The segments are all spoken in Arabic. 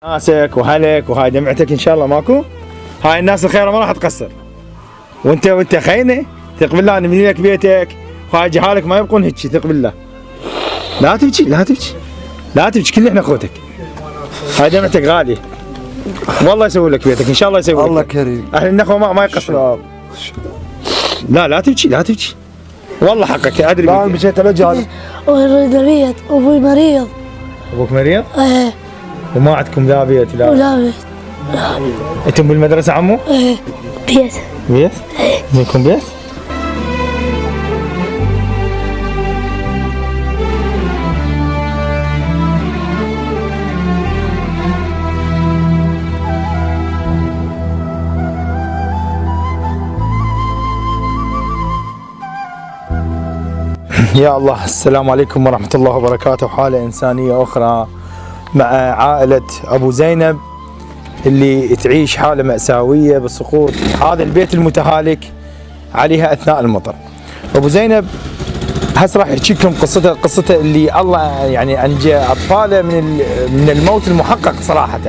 ناسك وهلك وهاي دمعتك ان شاء الله ماكو. هاي الناس الخيره ما راح تقصر. وانت خينه ثق بالله نبني لك بيتك، وهاي جهالك ما يبقون هيك، ثق بالله. لا تبكي لا تبكي لا تبكي، كلنا احنا اخوتك. هاي دمعتك غاليه. والله يسوي لك بيتك ان شاء الله، يسوي لك. الله كريم. اهل النخوه ما يقصرون. لا تبكي لا تبكي. والله حقك ادري. لا مشيت على جهال. اريد بيت، ابوي مريض. ابوك مريض؟ ايه. وما عندكم لا بيت لا؟ ولا بيت. انتم بالمدرسه عمو؟ ايه. بيت. بيت؟ لكم بيت؟ يا الله، السلام عليكم ورحمة الله وبركاته. حالة إنسانية أخرى مع عائلة أبو زينب اللي تعيش حالة مأساوية بسقوط هذا البيت المتهالك عليها أثناء المطر. أبو زينب هسه راح يحكي لكم قصته اللي الله يعني أنجى أطفاله من الموت المحقق صراحة.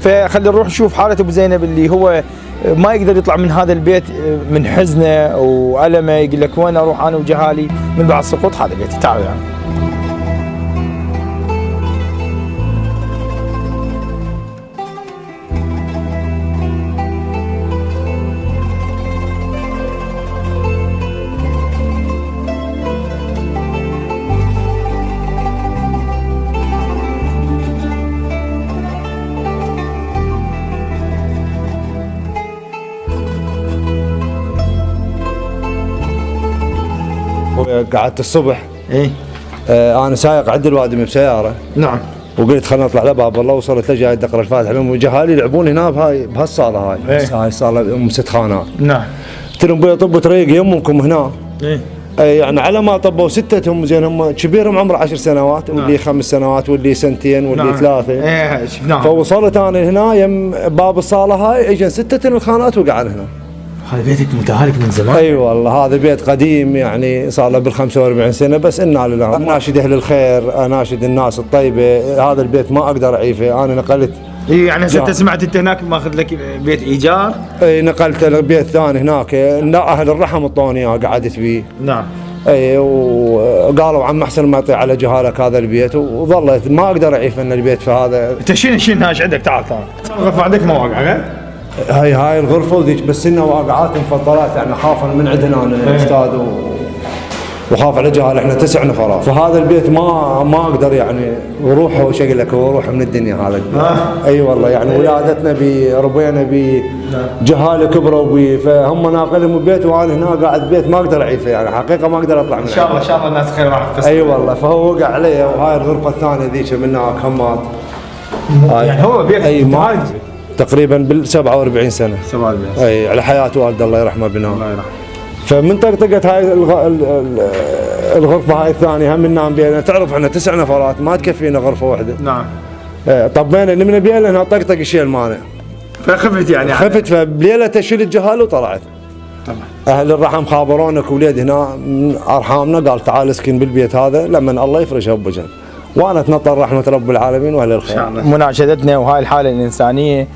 فخلينا نروح نشوف حالة أبو زينب اللي هو ما يقدر يطلع من هذا البيت من حزنه وألمه، يقول لك وين أروح أنا وجهالي من بعد سقوط هذا البيت. تعالوا يعني. قعدت الصبح ايه انا سايق عند الوادم بسياره. نعم. وقلت خلنا نطلع لباب الله، وصلت لجاي اقرا الفاتحه لهم وجهالي يلعبون هنا بهالصاله هاي. إيه؟ هاي صاله ام 6 خانات. نعم. قلت لهم بيا طبوا طريق يمكم هنا. ايه يعني على ما طبوا ستتهم زين، هم كبيرهم عمره 10 سنوات واللي 5 سنوات واللي 2 سنين واللي 3. ايه شفناهم. فوصلت انا هنا يم باب الصاله هاي، اجن 6 الخانات وقعد هنا. هذا بيتك متهالك من زمان. اي والله هذا بيت قديم يعني صار له بال 45 سنه، بس انا لله اناشد اهل الخير، اناشد الناس الطيبه. هذا البيت ما اقدر اعيفه، انا نقلت. اي يعني هسه انت سمعت انت هناك ماخذ لك بيت ايجار؟ اي نقلت بيت ثاني هناك، اهل الرحم اعطوني اياه قعدت فيه. نعم. اي وقالوا عم احسن ما يعطي على جهالك هذا البيت، وظلت ما اقدر اعيف ان البيت في هذا. انت شنو هاش عندك؟ تعال الغرفه عندك مواقع. هاي الغرفه وذيك بس انها واقعات مفضلات، يعني خاف من عندنا انا استاذ وخاف على جهال، احنا 9 نفرات. فهذا البيت ما اقدر يعني وروحه وش اقول لك، هو روحه من الدنيا هذا البيت. اي والله يعني ولادتنا ربينا بجهاله كبروا بي، فهم ناقلهم البيت وانا هنا قاعد بيت ما اقدر اعيفه، يعني حقيقه ما اقدر اطلع منه. ان شاء الله ان شاء الله الناس خير راح تقصر. اي والله فهو وقع علي. وهاي الغرفه الثانيه ذيك منها كمات. يعني هو بيت اي ما تقريبا بال 47 سنه. 47. اي على حياه والده الله يرحمه بنا. الله يرحمه. فمن طقطقت هاي الغرفه هاي الثانيه هم ننام بيها. تعرف احنا 9 نفرات ما تكفينا غرفه واحده. نعم. طبينا اللي من بيها لانها طقطق الشيء المانع. فخفت يعني. خفت فبليله شلت الجهال وطلعت. طبعا. اهل الرحم خابرونك وليد هنا من ارحامنا، قال تعال اسكن بالبيت هذا لما الله يفرجها بوجهك. وانا اتنطر رحمه رب العالمين واهل الخير. ان شاء الله. مناشدتنا وهاي الحاله الانسانيه،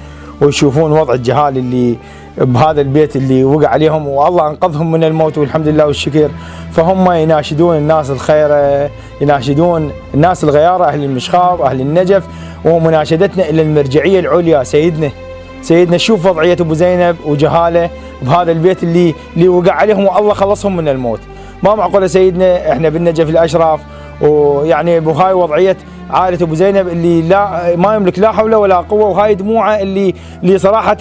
ويشوفون وضع الجهال اللي بهذا البيت اللي وقع عليهم، والله انقذهم من الموت والحمد لله والشكر. فهم يناشدون الناس الخيره، يناشدون الناس الغياره، اهل المشخار، اهل النجف، ومناشدتنا الى المرجعيه العليا سيدنا شوف وضعيه ابو زينب وجهاله بهذا البيت اللي وقع عليهم، والله خلصهم من الموت. ما معقوله سيدنا احنا بالنجف الاشراف ويعني بهاي وضعيه عائله ابو زينب اللي لا ما يملك لا حول ولا قوه، وهاي دموعه اللي صراحه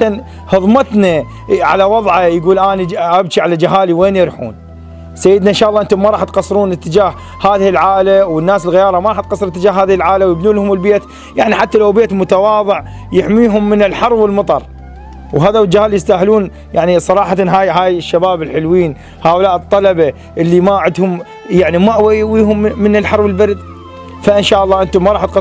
هضمتنا على وضعه. يقول انا ابكي على جهالي وين يروحون. سيدنا ان شاء الله انتم ما راح تقصرون اتجاه هذه العائله، والناس الغياره ما راح تقصر اتجاه هذه العائله، ويبنوا لهم البيت يعني حتى لو بيت متواضع يحميهم من الحر والمطر. وهذا الجهال يستاهلون يعني صراحه. هاي الشباب الحلوين، هؤلاء الطلبه اللي ما عندهم يعني مأوى يويهم من الحر والبرد، فان شاء الله انتم ما راح تقصرون.